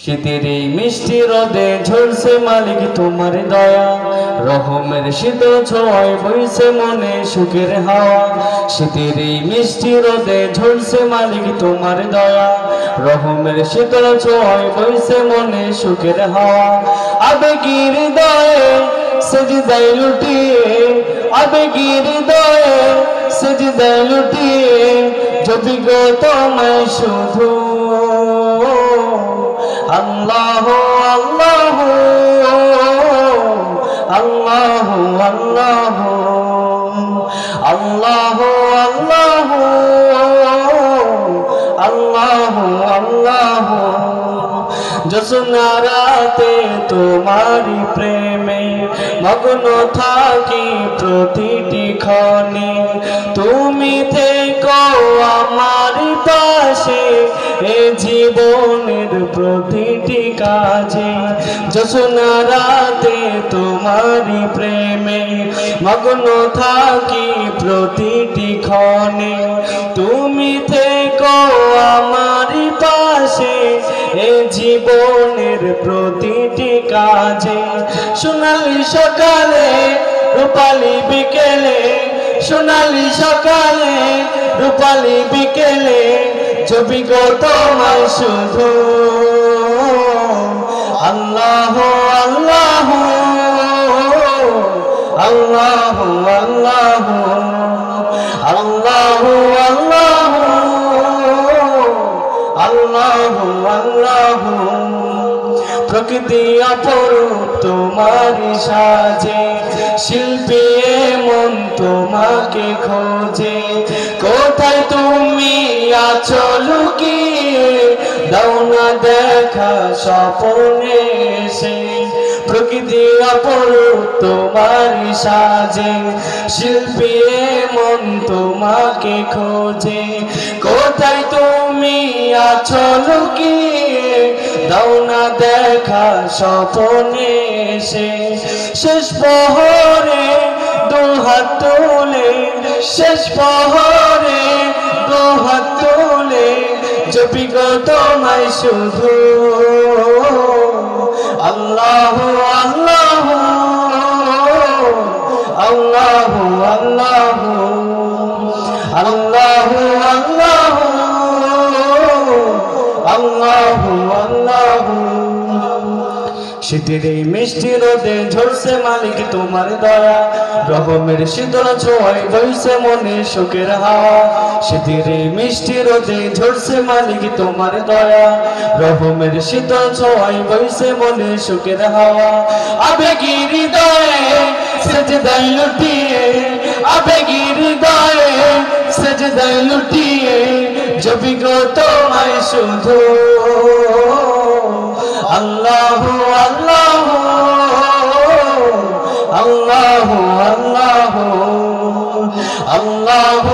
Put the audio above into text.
শীতের এই মিষ্টি রোদে ঝরছে মালিক তোমার দয়া, রহমের শীতল ছোঁয়ায় বইছে মনে সুখের হাওয়া। শীতের এই মিষ্টি রোদে ঝরছে মালিক তোমার দয়া, রহমের শীতল ছোঁয়ায় বইছে মনে সুখের হাওয়া। আবেগের হৃদয়ে সেজদায় লুটিয়ে, আবেগের হৃদয়ে সেজদায় লুটিয়ে যদি গো তোমায় শুধু আল্লাহ আল্লাহ আল্লাহ আল্লাহ আল্লাহ আল্লাহ আল্লাহ আল্লাহ। জোছনা রাতে তোমারি প্রেমে মগ্ন থাকি প্রতিটি ক্ষণে, তুমি থেকো আমার পাশে এ জীবনের প্রতিটি কাজে। জোছনা রাতে তোমারি প্রেমে মগ্ন থাকি প্রতিটি ক্ষণে, তুমি থেকো আমার পাশে এ জীবনের প্রতিটি কাজে। সোনালি সকালে রূপালি বিকেলে, সোনালি সকালে রূপালি বিকেলে ছবি গো তোমায় শুধু আল্লাহ আল্লাহ আল্লাহ আল্লাহ আল্লাহ আল্লাহ আল্লাহ। প্রকৃতি অপরূপ তোমারি সাজে, শিল্পী মন তোমাকে খোঁজে। কোথায় তুমি আছো লুকিয়ে, দাও না দেখা স্বপ্নে এসে। প্রকৃতি অপরূপ তোমারি সাজে, শিল্পী মন তোমাকে খোঁজে। কোথায় তুমি আছো লুকিয়ে, দাও না দেখা স্বপ্নে এসে। শেষ প্রহরে দুহাত তুলে, শেষ প্রহরে দুহাত তুলে জপি গো তোমায় শুধু আল্লাহ আল্লাহ আল্লাহ আল্লাহ আল্লাহ আল্লাহ আল্লাহ। শীতের এই মিষ্টি রোদে ঝরছে মালিক তোমার দয়া, রহমের শীতল ছোঁয়ায় বইছে মনে সুখের হাওয়া। শীতের এই মিষ্টি রোদে ঝরছে মালিক তোমার দয়া, রহমের শীতল ছোঁয়ায় বইছে মনে সুখের হাওয়া। আবেগের হৃদয়ে সেজদায় লুটিয়ে, আবেগের হৃদয়ে সেজদায় লুটিয়ে জপি গো তোমায় শুধু আল্লাহ আল্লাহ আল্লাহ আল্লাহ আল্লাহ